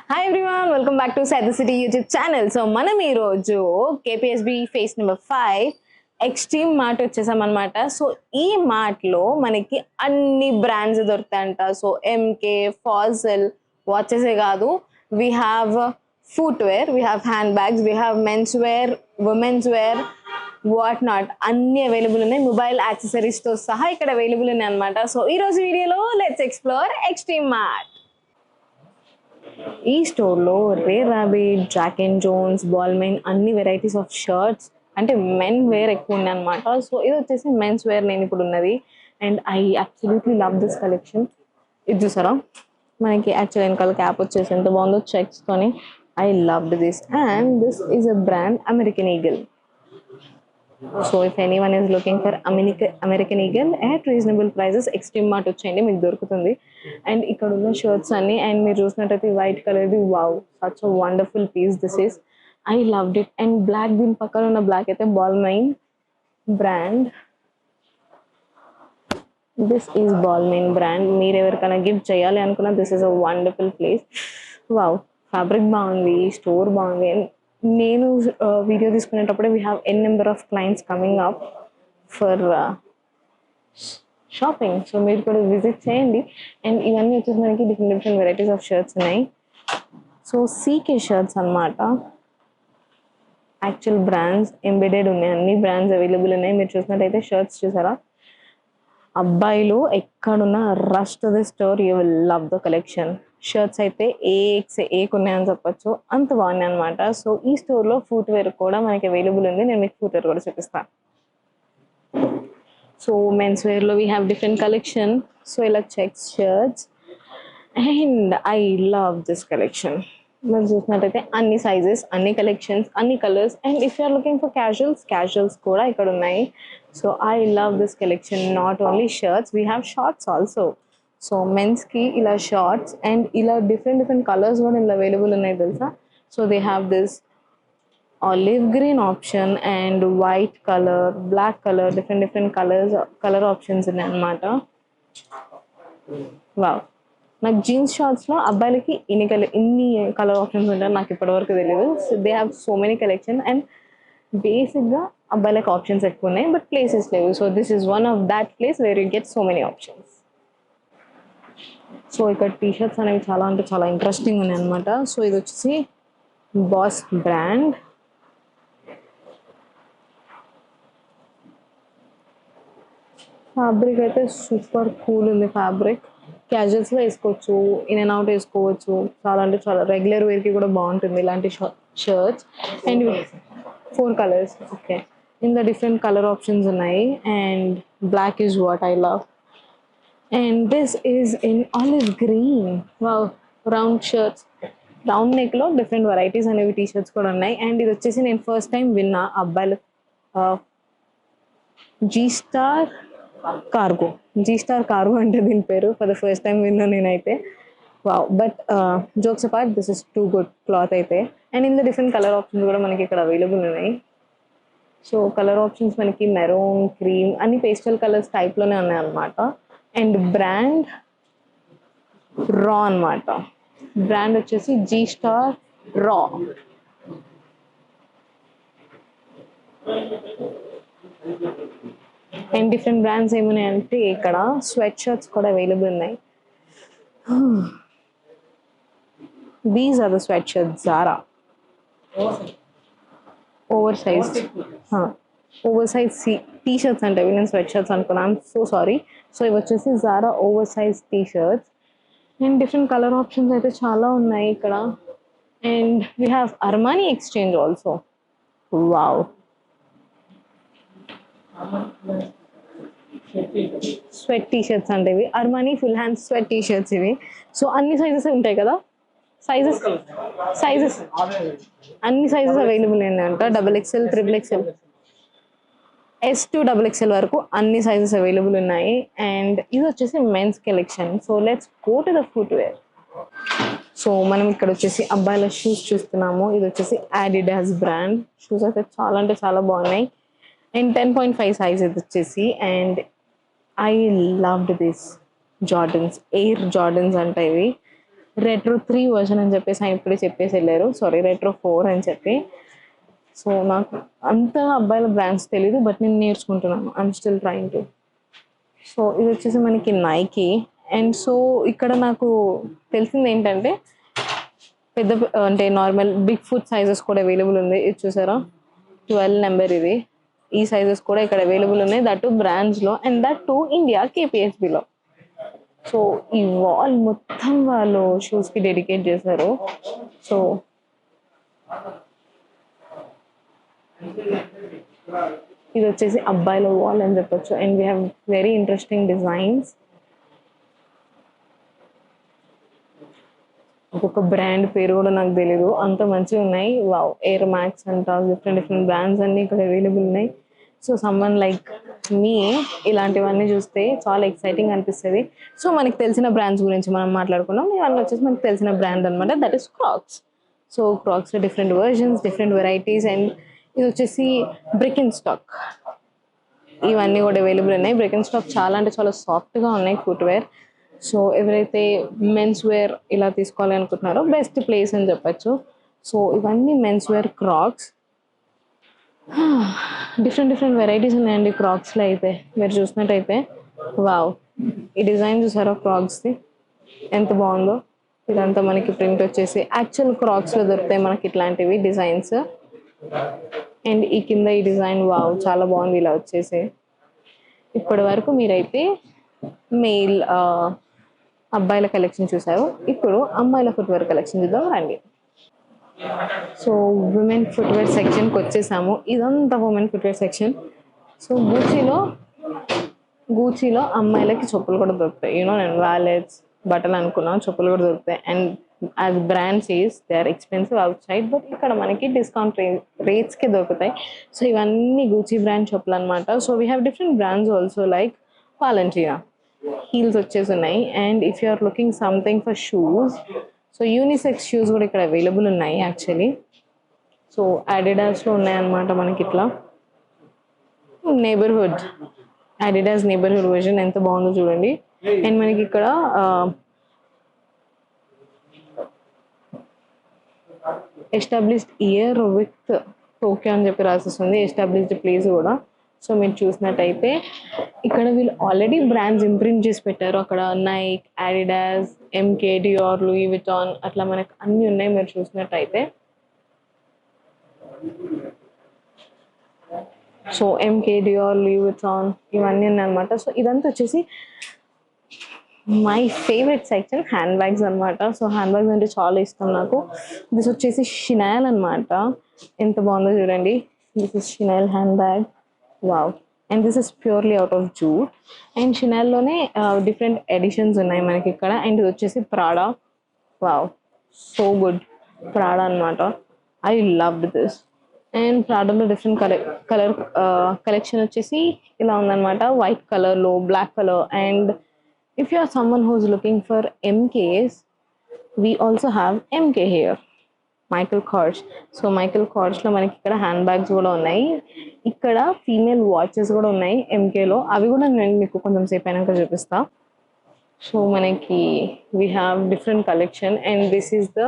Hi everyone, welcome back to side the city YouTube channel. So మనం ఈరోజు KPSB phase number 5 extreme mart వచ్చేసాం అనమాట. So ఈ మార్ట్లో మనకి అన్ని బ్రాండ్స్ దొరుకుతాయంట. సో ఎంకే, ఫాజల్ వాచెసే కాదు, we have footwear, we have handbags, we have men's wear, women's wear, what not అన్ని అవైలబుల్ ఉన్నాయి. మొబైల్ యాక్సెసరీస్తో సహా ఇక్కడ అవైలబుల్ ఉన్నాయి అనమాట. సో ఈరోజు వీడియోలో లెట్స్ ఎక్స్ప్లోర్ ఎక్స్ట్రీమ్ మార్ట్. ఈ స్టోర్లో Rare Rabbit, Jack and Jones, Balmain అన్ని వెరైటీస్ ఆఫ్ షర్ట్స్ అంటే మెన్ వేర్ ఎక్కువ ఉన్నాయి అనమాట. సో ఇది వచ్చేసి మెన్స్ వేర్ నేను ఇప్పుడు ఉన్నది. And I absolutely love this collection. ఇది చూసారా, మనకి యాక్చువల్ వెనకాల క్యాప్ వచ్చేసి ఎంత బాగుందో చెక్స్తోని. I loved this and this is a brand American Eagle. So if anyone is looking for American Eagle at reasonable prices Extreme Mart వచ్చేయండి, మీకు దొరుకుతుంది. అండ్ ఇక్కడ ఉన్న షర్ట్స్ అన్ని, అండ్ మీరు చూసినట్టయితే వైట్ కలర్ది, wow such a wonderful piece this is. I loved it. And black, దీని పక్కన ఉన్న బ్లాక్ అయితే Balmain brand. This is Balmain brand. మీరు ఎవరికైనా గిఫ్ట్ చేయాలి అనుకున్నా this is a wonderful place. Wow, fabric బాగుంది, స్టోర్ బాగుంది. అండ్ నేను వీడియో తీసుకునేటప్పుడే we have an number of clients coming up for shopping. So మీరు కూడా విజిట్ చేయండి. అండ్ ఇవన్నీ వచ్చేసి మనకి different different varieties of shirts ఉన్నాయి. సో సీకే షర్ట్స్ అనమాట, యాక్చువల్ బ్రాండ్స్ ఎంబెడెడ్ ఉన్నాయి, అన్ని బ్రాండ్స్ అవైలబుల్ ఉన్నాయి. మీరు చూసినట్టయితే షర్ట్స్ చూసారా, అబ్బాయిలు ఎక్కడున్నా rush to the store, you will love the collection. Shirts అయితే ఏకున్నాయని చెప్పొచ్చు, అంత బాగున్నాయి అనమాట. సో ఈ స్టోర్లో ఫుట్ వేర్ కూడా మనకి అవైలబుల్ ఉంది. నేను మీకు ఫుట్ వేర్ కూడా చూపిస్తాను. సో మెన్స్ వేర్లో we have different collection. So ఇలా checks shirts and I love this collection. మీరు చూసినట్టయితే అన్ని సైజెస్, అన్ని కలెక్షన్స్, అన్ని colours. And if you're looking for casuals కూడా ఇక్కడ ఉన్నాయి. So I love this collection. Not only shirts, we have shorts also. So మెన్స్కి ఇలా షార్ట్స్ అండ్ ఇలా డిఫరెంట్ డిఫరెంట్ కలర్స్ కూడా ఇలా అవైలబుల్ ఉన్నాయి తెలుసా. So they have this olive green option and white colour, black colour, different different colour options ఉన్నాయి అనమాట. Wow, నాకు జీన్స్ షార్ట్స్లో అబ్బాయిలకి ఇన్ని కలర్ ఆప్షన్స్ ఉంటాయి నాకు ఇప్పటివరకు తెలియదు. So they have so many collection. And బేసిక్గా అబ్బాయిలకి ఆప్షన్స్ ఎక్కువ ఉన్నాయి, బట్ ప్లేసెస్ లేవు. So this is one of that place where you get so many options. So ఇక్కడ టీషర్ట్స్ అనేవి చాలా అంటే చాలా ఇంట్రెస్టింగ్ ఉన్నాయి అనమాట. సో ఇది వచ్చేసి బాస్ బ్రాండ్. ఫ్యాబ్రిక్ అయితే సూపర్ కూల్ ఉంది. ఫ్యాబ్రిక్ క్యాజువల్స్లో వేసుకోవచ్చు, ఇన్ అండ్ అవుట్ వేసుకోవచ్చు. చాలా అంటే చాలా రెగ్యులర్ వేర్కి కూడా బాగుంటుంది ఇలాంటి షర్ట్స్. అండ్ 4 కలర్స్, ఓకే, ఇందులో డిఫరెంట్ కలర్ ఆప్షన్స్ ఉన్నాయి. And black is what I love. And this is in olive green. Wow, round shirts, round నెక్లో డిఫరెంట్ వెరైటీస్ అనేవి టీ షర్ట్స్ కూడా ఉన్నాయి. అండ్ ఇది వచ్చేసి నేను ఫస్ట్ టైం విన్నా అబ్బాయిలు జీ స్టార్ కార్గో అంటే దీని పేరు. ఫర్ ద ఫస్ట్ టైం విన్నా నేనైతే. Wow, but jokes apart, this is too good cloth అయితే. అండ్ ఇందులో డిఫరెంట్ కలర్ ఆప్షన్స్ కూడా మనకి ఇక్కడ అవైలబుల్ ఉన్నాయి. సో కలర్ ఆప్షన్స్ మనకి మెరూన్, క్రీమ్, అన్ని పేస్టల్ కలర్స్ టైప్లోనే ఉన్నాయి అన్నమాట. అండ్ బ్రాండ్ రా అనమాట. బ్రాండ్ వచ్చేసి G Star Raw. And different brands ఏమున్నాయంటే ఇక్కడ స్వెట్ షర్ట్స్ కూడా అవైలబుల్ ఉన్నాయి. These are the sweatshirts Zara oversize T-shirts అంటే నేను స్వెట్ షర్ట్స్ అనుకున్నాను, ఐఎమ్ సో సారీ. సో ఇవి వచ్చేసి Zara oversize T shirts. And different colour options అయితే చాలా ఉన్నాయి ఇక్కడ. And we have Armani exchange also. Wow, sweat T shirts అంటే ఇవి Armani full hand sweat T shirts ఇవి. సో అన్ని సైజెస్ ఉంటాయి కదా, సైజెస్ అన్ని సైజెస్ అవైలబుల్ ఉన్నాయంట. XXL, XXL, S to XXL వరకు అన్ని సైజెస్ అవైలబుల్ ఉన్నాయి. అండ్ ఇది వచ్చేసి men's collection. So let's go to the footwear. So మనం ఇక్కడ వచ్చేసి అబ్బాయిల షూస్ చూస్తున్నాము. ఇది వచ్చేసి అడిడాస్ బ్రాండ్ షూస్ అయితే చాలా అంటే చాలా బాగున్నాయి. అండ్ 10.5 సైజ్ ఇది వచ్చేసి. And I loved this Jordan's, air Jordan's అంట ఇవి. రెట్రో 3 వర్షన్ అని చెప్పేసి ఆయన ఇప్పుడే చెప్పేసి వెళ్ళారు. సారీ, రెట్రో 4 అని చెప్పి. సో నాకు అంత అబ్బాయిల బ్రాండ్స్ తెలీదు, బట్ నేను నేర్చుకుంటున్నాను. I'm still trying to. So ఇది వచ్చేసి మనకి నైకీ. అండ్ సో ఇక్కడ నాకు తెలిసింది ఏంటంటే పెద్ద అంటే నార్మల్ బిగ్ ఫుట్ సైజెస్ కూడా అవైలబుల్ ఉంది. ఇది చూసారా, 12 నెంబర్ ఇది. ఈ సైజెస్ కూడా ఇక్కడ అవైలబుల్ ఉన్నాయి, దట్ బ్రాండ్స్లో, అండ్ దట్ టు ఇండియా కేపీహెచ్బిలో. సో ఈ వాల్ మొత్తం వాళ్ళు షూస్కి డెడికేట్ చేశారు. సో ఇది వచ్చేసి అబ్బాయిల వాల్ అని చెప్పొచ్చు. And we have very interesting designs. ఒక్కొక్క బ్రాండ్ పేరు కూడా నాకు తెలీదు, అంత మంచిగా ఉన్నాయి. వావ్, ఎయిర్ మ్యాక్స్ అంట, డిఫరెంట్ డిఫరెంట్ బ్రాండ్స్ అన్ని ఇక్కడ అవైలబుల్ ఉన్నాయి. సో సమ్మన్ లైక్ మీ ఇలాంటివన్నీ చూస్తే చాలా ఎక్సైటింగ్ అనిపిస్తుంది. సో మనకి తెలిసిన బ్రాండ్స్ గురించి మనం మాట్లాడుకున్నాం. ఇవన్నీ వచ్చేసి మనకి తెలిసిన బ్రాండ్ అనమాట, దట్ ఈస్ క్రాక్స్. సో క్రాక్స్లో different versions, different varieties. And ఇది వచ్చేసి బ్రిక్ ఇన్ స్టాక్. ఇవన్నీ కూడా అవైలబుల్ ఉన్నాయి. బ్రిక్ ఇన్ స్టాక్ చాలా అంటే చాలా సాఫ్ట్గా ఉన్నాయి ఫుట్వేర్. సో ఎవరైతే మెన్స్ వేర్ ఇలా తీసుకోవాలి అనుకుంటున్నారో బెస్ట్ ప్లేస్ అని చెప్పచ్చు. సో ఇవన్నీ men's wear Crocs. Different different varieties ఉన్నాయండి క్రాక్స్లో అయితే. మీరు చూసినట్టయితే వావ్, ఈ డిజైన్ చూసారా క్రాక్స్ది ఎంత బాగుందో. ఇదంతా మనకి ప్రింట్ వచ్చేసి యాక్చువల్ క్రాక్స్లో దొరుకుతాయి మనకి ఇట్లాంటివి డిజైన్స్. అండ్ ఈ కింద ఈ డిజైన్ వావ్ చాలా బాగుంది ఇలా వచ్చేసి. ఇప్పటి వరకు మీరైతే మెయిల్ అబ్బాయిల కలెక్షన్ చూసారు, ఇప్పుడు అమ్మాయిల ఫుట్వేర్ కలెక్షన్ చూద్దాం రండి. సో ఉమెన్ ఫుట్వేర్ సెక్షన్కి వచ్చేసాము. ఇదంతా ఉమెన్ ఫుట్వేర్ సెక్షన్. సో గూచీలో అమ్మాయిలకి చెప్పులు కూడా దొరుకుతాయి. నేను వ్యాలెట్స్ బట్టలు అనుకున్నాను, చెప్పులు కూడా దొరుకుతాయి. And as brands is they are expensive outside, but ఇక్కడ మనకి డిస్కౌంట్ రేట్స్కి దొరుకుతాయి. సో ఇవన్నీ గూచీ బ్రాండ్ చెప్పులు అనమాట. So we have different brands also like Valentino heels వచ్చేసి ఉన్నాయి. And if you are looking something for shoes, so unisex shoes కూడా ఇక్కడ అవైలబుల్ ఉన్నాయి యాక్చువల్లీ. సో అడిడాస్లో ఉన్నాయన్నమాట మనకి ఇట్లా. నేబర్హుడ్, అడిడాస్ నేబర్హుడ్ వర్జన్ ఎంత బాగుందో చూడండి. అండ్ మనకి ఇక్కడ ఎస్టాబ్లిష్డ్ ఇయర్ విత్ టోక్యో అని చెప్పి రాసేస్తుంది, ఎస్టాబ్లిష్డ్ ప్లేస్ కూడా. సో మీరు చూసినట్టయితే ఇక్కడ వీళ్ళు ఆల్రెడీ బ్రాండ్స్ ఇంప్రింట్ చేసి పెట్టారు. అక్కడ Nike, Adidas, MK, Dior, Louis Vuitton అట్లా మనకు అన్నీ ఉన్నాయి మీరు చూసినట్టయితే. సో ఎంకే, డియోర్, లూయి విటాన్ ఇవన్నీ ఉన్నాయి అనమాట. సో ఇదంతా వచ్చేసి my favourite section handbags అనమాట. సో హ్యాండ్ బ్యాగ్స్ అంటే చాలా ఇష్టం నాకు. దిస్ వచ్చేసి షినాల్ అనమాట, ఎంత బాగుందో చూడండి. This is Chanel handbag, wow. And this is purely out of jute. And షినాల్లోనే డిఫరెంట్ ఎడిషన్స్ ఉన్నాయి మనకి ఇక్కడ. అండ్ ఇది వచ్చేసి Prada, wow so good. Prada అనమాట, ఐ లవ్డ్ దిస్. అండ్ ప్రాడాలో డిఫరెంట్ కలర్ కలెక్షన్ వచ్చేసి ఇలా ఉందన్నమాట, వైట్ కలర్లో, black colour. And if you are someone who is looking for MKs, we also have MK here, Michael Kors. So Michael కార్స్లో మనకి ఇక్కడ hand bags కూడా ఉన్నాయి. ఇక్కడ ఫీమేల్ వాచెస్ కూడా ఉన్నాయి ఎంకేలో, అవి కూడా నేను మీకు కొంచెం సేపు అయినాక చూపిస్తా. సో మనకి we have different collection. And this is the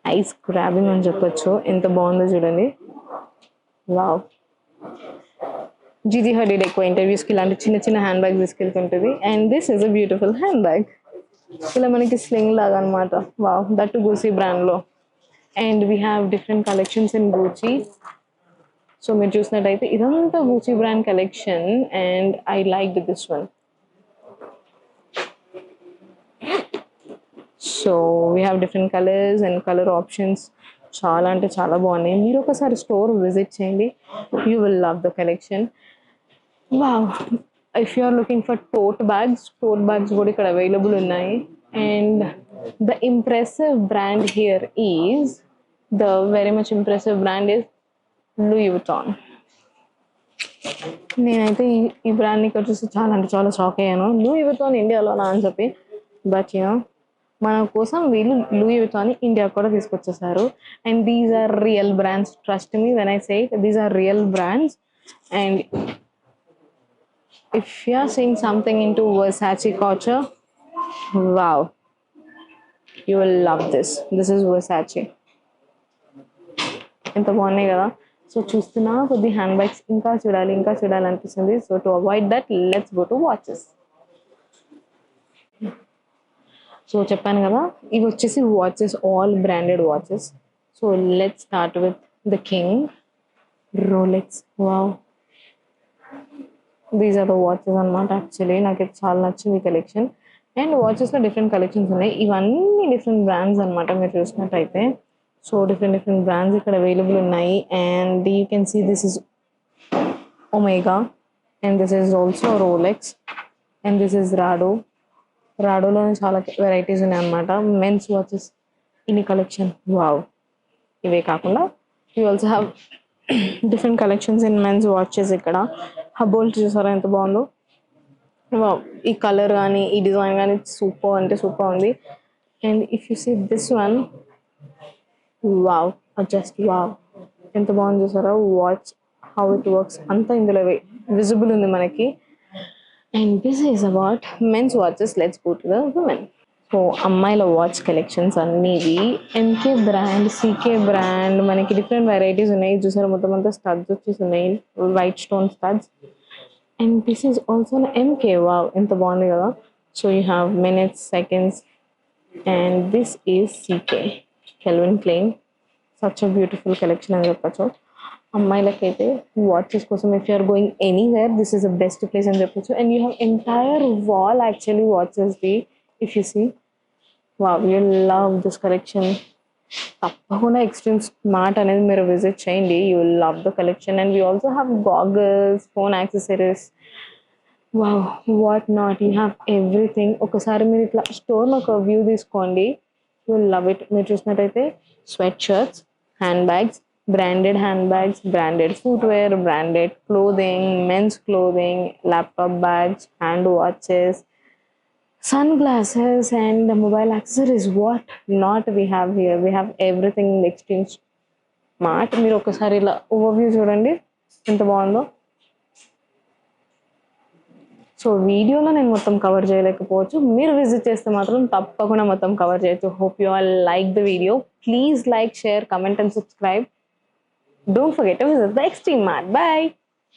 ice grabbing అని చెప్పొచ్చు, ఎంత బాగుందో చూడండి, వావ్. జీజీ హడీడ్ ఎక్కువ ఇంటర్వ్యూస్కి ఇలాంటి చిన్న చిన్న హ్యాండ్ బ్యాగ్ తీసుకెళ్తుంటుంది. And this is a beautiful handbag, ఇలా మనకి స్లింగ్ లాగా అనమాట, వావ్, దట్ గూచీ బ్రాండ్లో. And we have different collections in Gucci. So మీరు చూసినట్టయితే ఇదంతా Gucci brand collection. And I like this one. So we have different colours and colour options, చాలా అంటే చాలా బాగున్నాయి. మీరు ఒకసారి స్టోర్ విజిట్ చేయండి, you will love the collection. Wow, if you are looking for టోట్ bags కూడా ఇక్కడ అవైలబుల్ ఉన్నాయి. And the impressive brand here is the very much impressive brand is Louis Vuitton. నేనైతే ఈ బ్రాండ్ని ఇక్కడ చూసి చాలా అంటే చాలా షాక్ అయ్యాను, లూయి విటాన్ ఇండియాలోనా అని చెప్పి. బట్ మన కోసం వీళ్ళు లూయి విటాన్ ఇండియా కూడా తీసుకొచ్చేసారు. And these are real brands, trust me when I say it, these are real brands. And if you are seeing something into Versace culture, wow, you will love this. This is Versace. ఎంత బాగున్నాయి కదా. So చూస్తున్నా కొద్ది hand bags ఇంకా చూడాలి ఇంకా చూడాలి అనిపిస్తుంది. So to avoid that let's go to watches. So చెప్పాను కదా, ఇవి వచ్చేసి watches, all branded watches. So let's start with the king, Rolex. Wow, these are the watches అనమాట. యాక్చువల్లీ నాకు ఇది చాలా నచ్చింది కలెక్షన్. అండ్ వాచెస్లో డిఫరెంట్ కలెక్షన్స్ ఉన్నాయి. ఇవన్నీ డిఫరెంట్ బ్రాండ్స్ అనమాట మీరు చూసినట్టయితే. సో డిఫరెంట్ డిఫరెంట్ బ్రాండ్స్ ఇక్కడ అవైలబుల్ ఉన్నాయి. And you can see this is Omega, and this is also Rolex, and this is Rado. రాడోలోనే చాలా వెరైటీస్ ఉన్నాయి అనమాట. మెన్స్ వాచెస్ ఇన్ని కలెక్షన్. వావ్. ఇవే కాకుండా you also have different collections in men's watches. ఇక్కడ హబోల్ట్ చూసారా ఎంత బాగుందో. వావ్, ఈ కలర్ కానీ ఈ డిజైన్ కానీ సూపర్ అంటే సూపర్ ఉంది. And if you see this one, wow, just wow, ఎంత బాగుంది చూసారా. వాచ్ హౌ ఇట్ వర్క్స్ అంతా ఇందులో విజిబుల్ ఉంది మనకి. And this is about mens watches. Let's go to the women. So అమ్మాయిల వాచ్ కలెక్షన్స్ అన్నివి ఎంకే బ్రాండ్, సీకే బ్రాండ్, మనకి డిఫరెంట్ వెరైటీస్ ఉన్నాయి చూసారా. మొత్తం అంతా స్టడ్స్ వచ్చేసి ఉన్నాయి, white stone studs. And this is also MK. Wow, ఎంత బాగుంది కదా. So you have minutes, seconds, and this is CK, Calvin Klein. Such a beautiful collection అని చెప్పచ్చు. అమ్మాయిలకైతే వాచెస్ కోసం if you're going anywhere this is the best place అని చెప్పొచ్చు. And you have entire wall actually వాచెస్ది. If you see, wow, you love this collection. తప్పకుండా Extreme Smart అనేది మీరు విజిట్ చేయండి. You will love the collection. And we also have goggles, phone accessories, wow, what not, you have everything. ఒకసారి మీరు ఇట్లా స్టోర్లో ఒక వ్యూ తీసుకోండి, యూ విల్ లవ్ ఇట్. మీరు చూసినట్టయితే sweat shirts, hand bags, branded handbags, branded footwear, branded clothing, men's clothing, laptop bags, hand watches, sunglasses, and the mobile accessories. What not we have here? We have everything in the extreme smart. మీరు ఒకసారి ఇలా overview చూడండి ఎంత బాగుందో. So వీడియోలో నేను మొత్తం cover చేయలేకపోవచ్చు, మీరు విజిట్ చేస్తే మాత్రం తప్పకుండా మొత్తం కవర్ చేయొచ్చు. Hope you all like the video. Please like, share, comment and subscribe. Don't forget to visit the Extreme Mart. Bye.